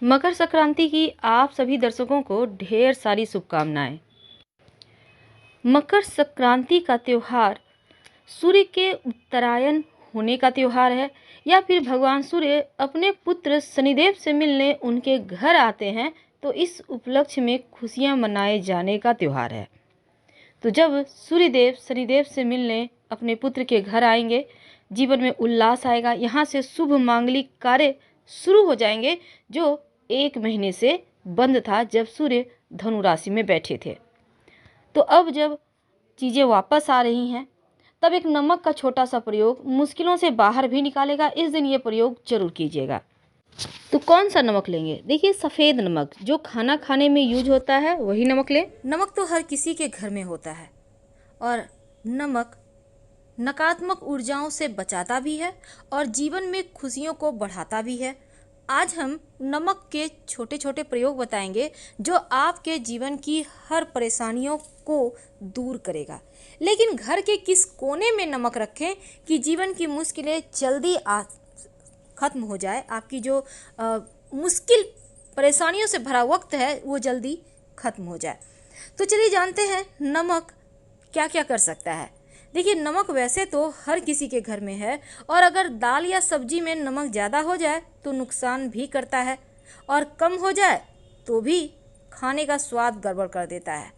मकर संक्रांति की आप सभी दर्शकों को ढेर सारी शुभकामनाएं। मकर संक्रांति का त्योहार सूर्य के उत्तरायण होने का त्योहार है या फिर भगवान सूर्य अपने पुत्र शनिदेव से मिलने उनके घर आते हैं, तो इस उपलक्ष्य में खुशियां मनाए जाने का त्योहार है। तो जब सूर्यदेव शनिदेव से मिलने अपने पुत्र के घर आएंगे, जीवन में उल्लास आएगा। यहाँ से शुभ मांगलिक कार्य शुरू हो जाएंगे जो 1 महीने से बंद था जब सूर्य धनु राशि में बैठे थे। तो अब जब चीज़ें वापस आ रही हैं, तब एक नमक का छोटा सा प्रयोग मुश्किलों से बाहर भी निकालेगा। इस दिन ये प्रयोग जरूर कीजिएगा। तो कौन सा नमक लेंगे? देखिए, सफ़ेद नमक जो खाना खाने में यूज होता है वही नमक लें। नमक तो हर किसी के घर में होता है और नमक नकारात्मक ऊर्जाओं से बचाता भी है और जीवन में खुशियों को बढ़ाता भी है। आज हम नमक के छोटे छोटे प्रयोग बताएंगे जो आपके जीवन की हर परेशानियों को दूर करेगा। लेकिन घर के किस कोने में नमक रखें कि जीवन की मुश्किलें जल्दी खत्म हो जाए, आपकी जो मुश्किल परेशानियों से भरा वक्त है वो जल्दी खत्म हो जाए। तो चलिए जानते हैं नमक क्या क्या कर सकता है। देखिए, नमक वैसे तो हर किसी के घर में है और अगर दाल या सब्जी में नमक ज़्यादा हो जाए तो नुकसान भी करता है और कम हो जाए तो भी खाने का स्वाद गड़बड़ कर देता है।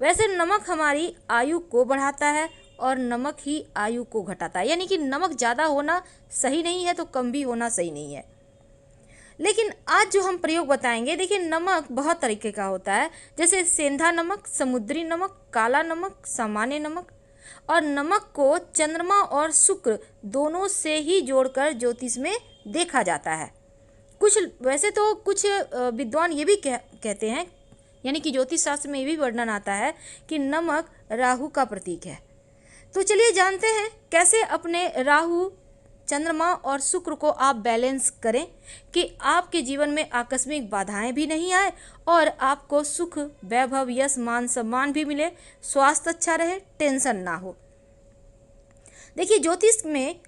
वैसे नमक हमारी आयु को बढ़ाता है और नमक ही आयु को घटाता है, यानी कि नमक ज़्यादा होना सही नहीं है तो कम भी होना सही नहीं है। लेकिन आज जो हम प्रयोग बताएंगे, देखिए नमक बहुत तरीके का होता है, जैसे सेंधा नमक, समुद्री नमक, काला नमक, सामान्य नमक। और नमक को चंद्रमा और शुक्र दोनों से ही जोड़कर ज्योतिष में देखा जाता है। वैसे तो कुछ विद्वान ये भी कहते हैं, यानी कि ज्योतिष शास्त्र में ये भी वर्णन आता है कि नमक राहु का प्रतीक है। तो चलिए जानते हैं कैसे अपने राहु, चंद्रमा और शुक्र को आप बैलेंस करें कि आपके जीवन में आकस्मिक बाधाएं भी नहीं आए और आपको सुख, वैभव, यश, मान, सम्मान भी मिले, स्वास्थ्य अच्छा रहे, टेंशन ना हो। देखिए, ज्योतिष में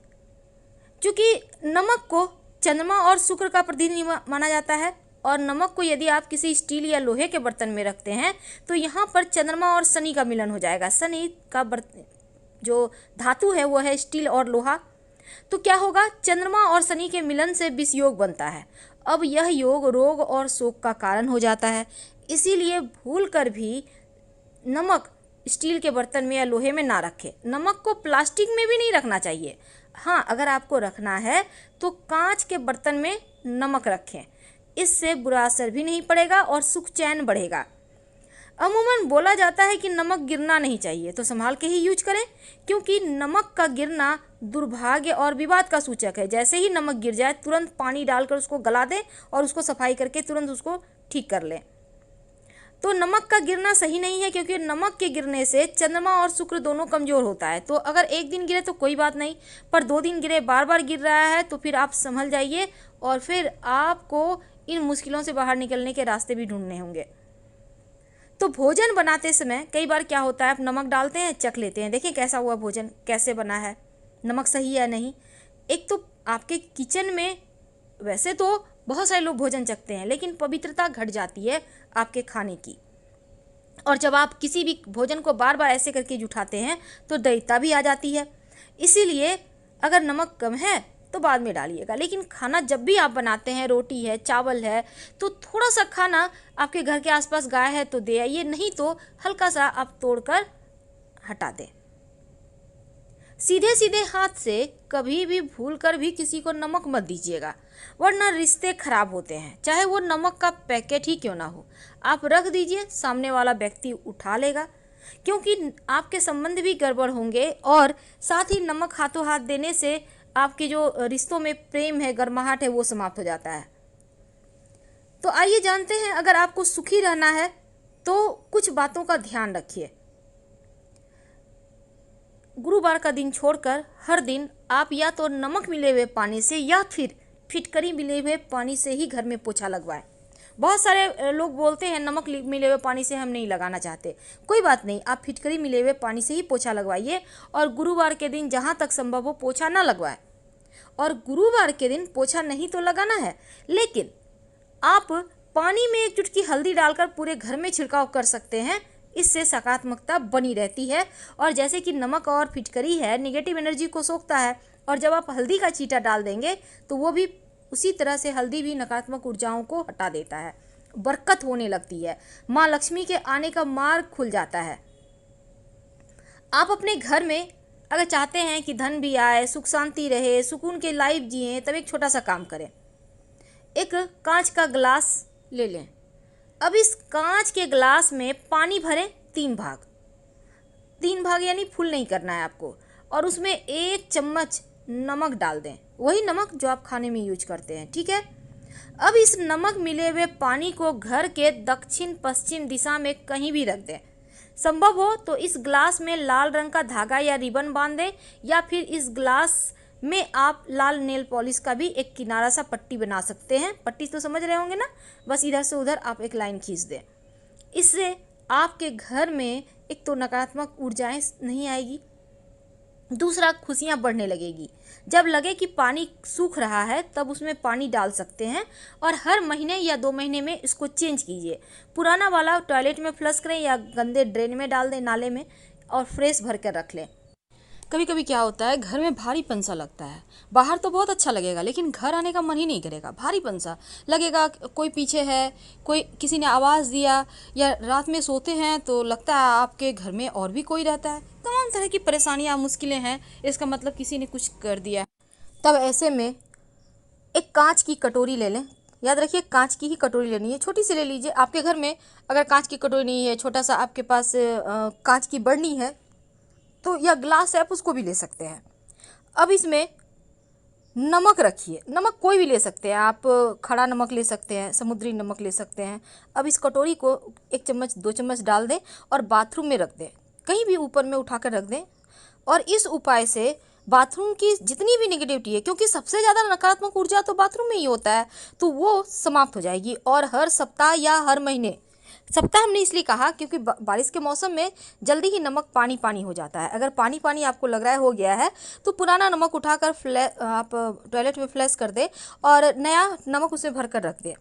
चूंकि नमक को चंद्रमा और शुक्र का प्रतिनिधि माना जाता है और नमक को यदि आप किसी स्टील या लोहे के बर्तन में रखते हैं तो यहाँ पर चंद्रमा और शनि का मिलन हो जाएगा। शनि का जो धातु है वो है स्टील और लोहा। तो क्या होगा, चंद्रमा और शनि के मिलन से विष योग बनता है। अब यह योग रोग और शोक का कारण हो जाता है। इसीलिए भूल कर भी नमक स्टील के बर्तन में या लोहे में ना रखें। नमक को प्लास्टिक में भी नहीं रखना चाहिए। हाँ, अगर आपको रखना है तो कांच के बर्तन में नमक रखें, इससे बुरा असर भी नहीं पड़ेगा और सुख चैन बढ़ेगा। अमूमन बोला जाता है कि नमक गिरना नहीं चाहिए, तो संभाल के ही यूज करें, क्योंकि नमक का गिरना दुर्भाग्य और विवाद का सूचक है। जैसे ही नमक गिर जाए तुरंत पानी डालकर उसको गला दें और उसको सफाई करके तुरंत उसको ठीक कर लें। तो नमक का गिरना सही नहीं है, क्योंकि नमक के गिरने से चंद्रमा और शुक्र दोनों कमजोर होता है। तो अगर एक दिन गिरे तो कोई बात नहीं, पर 2 दिन गिरे, बार बार गिर रहा है तो फिर आप संभल जाइए और फिर आपको इन मुश्किलों से बाहर निकलने के रास्ते भी ढूंढने होंगे। तो भोजन बनाते समय कई बार क्या होता है, आप नमक डालते हैं, चख लेते हैं, देखिए कैसा हुआ भोजन, कैसे बना है, नमक सही है नहीं। एक तो आपके किचन में वैसे तो बहुत सारे लोग भोजन चखते हैं, लेकिन पवित्रता घट जाती है आपके खाने की। और जब आप किसी भी भोजन को बार बार ऐसे करके जुठाते हैं तो दैवता भी आ जाती है। इसीलिए अगर नमक कम है तो बाद में डालिएगा, लेकिन खाना जब भी आप बनाते हैं, रोटी है, चावल है, तो थोड़ा सा खाना आपके घर के आसपास गाय है तो दे आइए, नहीं तो हल्का सा आप तोड़कर हटा दें। सीधे सीधे हाथ से कभी भी भूल कर भी किसी को नमक मत दीजिएगा, वरना रिश्ते खराब होते हैं, चाहे वो नमक का पैकेट ही क्यों ना हो। आप रख दीजिए, सामने वाला व्यक्ति उठा लेगा, क्योंकि आपके संबंध भी गड़बड़ होंगे और साथ ही नमक हाथों हाथ देने से आपके जो रिश्तों में प्रेम है, गर्माहट है, वो समाप्त हो जाता है। तो आइए जानते हैं, अगर आपको सुखी रहना है तो कुछ बातों का ध्यान रखिए। गुरुवार का दिन छोड़कर हर दिन आप या तो नमक मिले हुए पानी से या फिर फिटकरी मिले हुए पानी से ही घर में पोछा लगवाएं। बहुत सारे लोग बोलते हैं नमक मिले हुए पानी से हम नहीं लगाना चाहते, कोई बात नहीं, आप फिटकरी मिले हुए पानी से ही पोछा लगवाइए और गुरुवार के दिन जहाँ तक संभव हो पोछा ना लगवाएं। और गुरुवार के दिन पोछा नहीं तो लगाना है, लेकिन आप पानी में एक चुटकी हल्दी डालकर पूरे घर में छिड़काव कर सकते हैं। इससे सकारात्मकता बनी रहती है। और जैसे कि नमक और फिटकरी है, निगेटिव एनर्जी को सोखता है, और जब आप हल्दी का छींटा डाल देंगे तो वो भी उसी तरह से, हल्दी भी नकारात्मक ऊर्जाओं को हटा देता है। बरकत होने लगती है, माँ लक्ष्मी के आने का मार्ग खुल जाता है। आप अपने घर में अगर चाहते हैं कि धन भी आए, सुख शांति रहे, सुकून के लाइफ जिए, तब एक छोटा सा काम करें। एक कांच का गिलास ले लें। अब इस कांच के गिलास में पानी भरें 3 भाग यानी फुल नहीं करना है आपको, और उसमें 1 चम्मच नमक डाल दें, वही नमक जो आप खाने में यूज करते हैं, ठीक है। अब इस नमक मिले हुए पानी को घर के दक्षिण पश्चिम दिशा में कहीं भी रख दें। संभव हो तो इस ग्लास में लाल रंग का धागा या रिबन बांध दें, या फिर इस ग्लास में आप लाल नेल पॉलिश का भी एक किनारा सा पट्टी बना सकते हैं। पट्टी तो समझ रहे होंगे ना, बस इधर से उधर आप एक लाइन खींच दें। इससे आपके घर में एक तो नकारात्मक ऊर्जाएं नहीं आएगी, दूसरा खुशियां बढ़ने लगेगी। जब लगे कि पानी सूख रहा है तब उसमें पानी डाल सकते हैं, और हर महीने या 2 महीने में इसको चेंज कीजिए। पुराना वाला टॉयलेट में फ्लश करें या गंदे ड्रेन में डाल दें, नाले में, और फ्रेश भर कर रख लें। कभी कभी क्या होता है, घर में भारीपन सा लगता है। बाहर तो बहुत अच्छा लगेगा, लेकिन घर आने का मन ही नहीं करेगा, भारीपन सा लगेगा। कोई पीछे है, कोई किसी ने आवाज़ दिया, या रात में सोते हैं तो लगता है आपके घर में और भी कोई रहता है। तमाम तरह की परेशानियां, मुश्किलें हैं, इसका मतलब किसी ने कुछ कर दिया। तब ऐसे में एक कांच की कटोरी ले लें। याद रखिए, कांच की ही कटोरी लेनी है, छोटी सी ले लीजिए। आपके घर में अगर कांच की कटोरी नहीं है, छोटा सा आपके पास कांच की बर्नी है तो, या ग्लास है, आप उसको भी ले सकते हैं। अब इसमें नमक रखिए। नमक कोई भी ले सकते हैं आप, खड़ा नमक ले सकते हैं, समुद्री नमक ले सकते हैं। अब इस कटोरी को 1 चम्मच 2 चम्मच डाल दें और बाथरूम में रख दें, कहीं भी ऊपर में उठाकर रख दें। और इस उपाय से बाथरूम की जितनी भी नेगेटिविटी है, क्योंकि सबसे ज़्यादा नकारात्मक ऊर्जा तो बाथरूम में ही होता है, तो वो समाप्त हो जाएगी। और हर सप्ताह या हर महीने, सप्ताह हमने इसलिए कहा क्योंकि बारिश के मौसम में जल्दी ही नमक पानी पानी हो जाता है। अगर पानी पानी आपको लग रहा है हो गया है, तो पुराना नमक उठाकर आप टॉयलेट में फ्लैश कर दें और नया नमक उसे भर कर रख दें।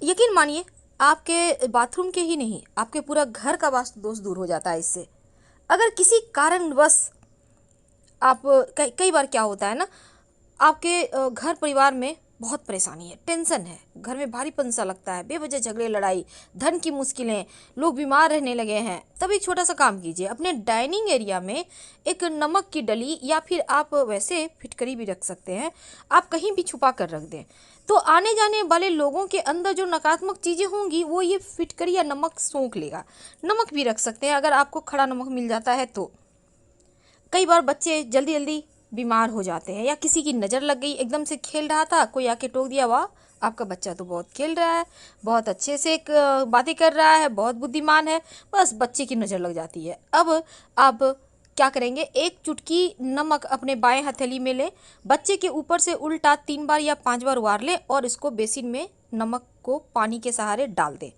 यकीन मानिए, आपके बाथरूम के ही नहीं, आपके पूरा घर का वास्तु दोष दूर हो जाता है इससे। अगर किसी कारणवश आप, कई बार क्या होता है ना, आपके घर परिवार में बहुत परेशानी है, टेंशन है, घर में भारीपन सा लगता है, बेवजह झगड़े लड़ाई, धन की मुश्किलें, लोग बीमार रहने लगे हैं, तब एक छोटा सा काम कीजिए। अपने डाइनिंग एरिया में एक नमक की डली, या फिर आप वैसे फिटकरी भी रख सकते हैं, आप कहीं भी छुपा कर रख दें, तो आने जाने वाले लोगों के अंदर जो नकारात्मक चीज़ें होंगी वो ये फिटकरी या नमक सोख लेगा। नमक भी रख सकते हैं अगर आपको खड़ा नमक मिल जाता है तो। कई बार बच्चे जल्दी जल्दी बीमार हो जाते हैं, या किसी की नज़र लग गई, एकदम से खेल रहा था, कोई आके टोक दिया, वाह आपका बच्चा तो बहुत खेल रहा है, बहुत अच्छे से बातें कर रहा है, बहुत बुद्धिमान है, बस बच्चे की नज़र लग जाती है। अब आप क्या करेंगे, 1 चुटकी नमक अपने बाएं हथेली में लें, बच्चे के ऊपर से उल्टा 3 बार या 5 बार उबार लें, और इसको बेसिन में नमक को पानी के सहारे डाल दें।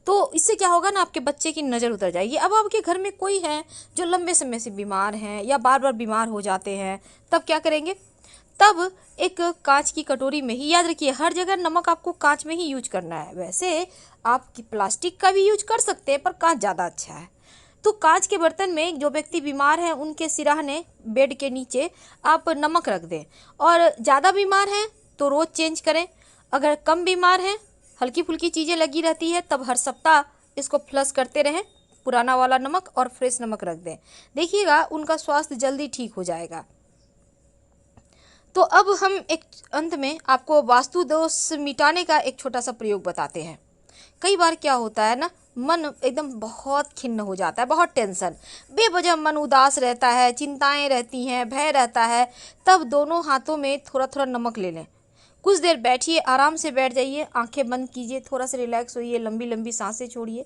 तो इससे क्या होगा ना, आपके बच्चे की नज़र उतर जाएगी। अब आपके घर में कोई है जो लंबे समय से बीमार हैं या बार बार बीमार हो जाते हैं, तब क्या करेंगे, तब एक कांच की कटोरी में ही, याद रखिए हर जगह नमक आपको कांच में ही यूज करना है। वैसे आप प्लास्टिक का भी यूज कर सकते हैं, पर कांच ज़्यादा अच्छा है। तो कांच के बर्तन में जो व्यक्ति बीमार है उनके सिरहाने, बेड के नीचे आप नमक रख दें। और ज़्यादा बीमार हैं तो रोज़ चेंज करें, अगर कम बीमार हैं, हल्की फुल्की चीज़ें लगी रहती है, तब हर सप्ताह इसको फ्लश करते रहें, पुराना वाला नमक और फ्रेश नमक रख दें। देखिएगा उनका स्वास्थ्य जल्दी ठीक हो जाएगा। तो अब हम एक अंत में आपको वास्तु दोष मिटाने का एक छोटा सा प्रयोग बताते हैं। कई बार क्या होता है ना, मन एकदम बहुत खिन्न हो जाता है, बहुत टेंशन, बेवजह मन उदास रहता है, चिंताएं रहती हैं, भय रहता है, तब दोनों हाथों में थोड़ा थोड़ा नमक ले लें। कुछ देर बैठिए, आराम से बैठ जाइए, आंखें बंद कीजिए, थोड़ा सा रिलैक्स होइए, लंबी लंबी सांसें छोड़िए,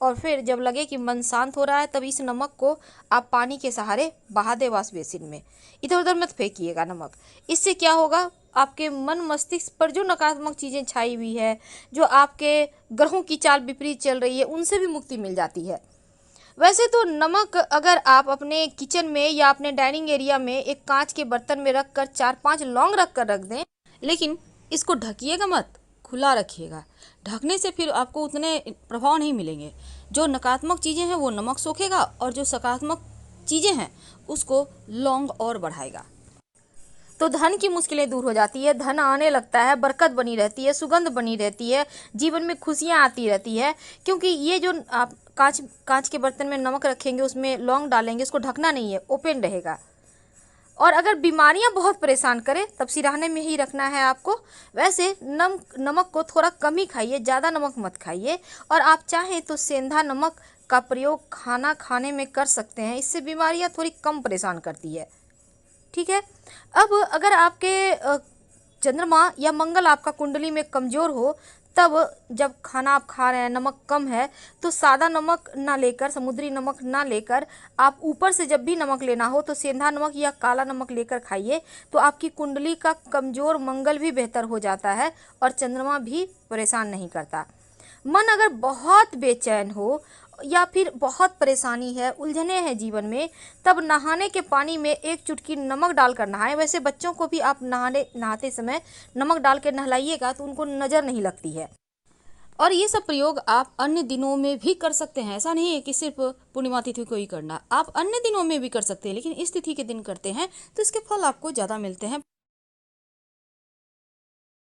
और फिर जब लगे कि मन शांत हो रहा है, तब इस नमक को आप पानी के सहारे बहा दें वॉश बेसिन में। इधर उधर मत फेंकिएगा नमक। इससे क्या होगा, आपके मन मस्तिष्क पर जो नकारात्मक चीज़ें छाई हुई है, जो आपके ग्रहों की चाल विपरीत चल रही है, उनसे भी मुक्ति मिल जाती है। वैसे तो नमक अगर आप अपने किचन में या अपने डाइनिंग एरिया में एक कांच के बर्तन में रख कर 4-5 लौंग रख कर रख दें, लेकिन इसको ढकिएगा मत, खुला रखिएगा। ढकने से फिर आपको उतने प्रभाव नहीं मिलेंगे। जो नकारात्मक चीज़ें हैं वो नमक सोखेगा और जो सकारात्मक चीज़ें हैं उसको लौंग और बढ़ाएगा। तो धन की मुश्किलें दूर हो जाती है, धन आने लगता है, बरकत बनी रहती है, सुगंध बनी रहती है, जीवन में खुशियाँ आती रहती है। क्योंकि ये जो आप कांच के बर्तन में नमक रखेंगे, उसमें लौंग डालेंगे, उसको ढकना नहीं है, ओपन रहेगा। और अगर बीमारियां बहुत परेशान करें तब सिरहाने में ही रखना है आपको। वैसे नमक को थोड़ा कम ही खाइए, ज़्यादा नमक मत खाइए। और आप चाहें तो सेंधा नमक का प्रयोग खाना खाने में कर सकते हैं, इससे बीमारियां थोड़ी कम परेशान करती है। ठीक है। अब अगर आपके चंद्रमा या मंगल आपका कुंडली में कमज़ोर हो, तब जब खाना आप खा रहे हैं नमक कम है, तो सादा नमक ना लेकर, समुद्री नमक ना लेकर, आप ऊपर से जब भी नमक लेना हो तो सेंधा नमक या काला नमक लेकर खाइए। तो आपकी कुंडली का कमज़ोर मंगल भी बेहतर हो जाता है और चंद्रमा भी परेशान नहीं करता। मन अगर बहुत बेचैन हो या फिर बहुत परेशानी है, उलझने हैं जीवन में, तब नहाने के पानी में 1 चुटकी नमक डालकर नहाएं। वैसे बच्चों को भी आप नहाते समय नमक डाल के नहलाइएगा तो उनको नज़र नहीं लगती है। और ये सब प्रयोग आप अन्य दिनों में भी कर सकते हैं। ऐसा नहीं है कि सिर्फ पूर्णिमा तिथि को ही करना, आप अन्य दिनों में भी कर सकते हैं, लेकिन इस तिथि के दिन करते हैं तो इसके फल आपको ज़्यादा मिलते हैं।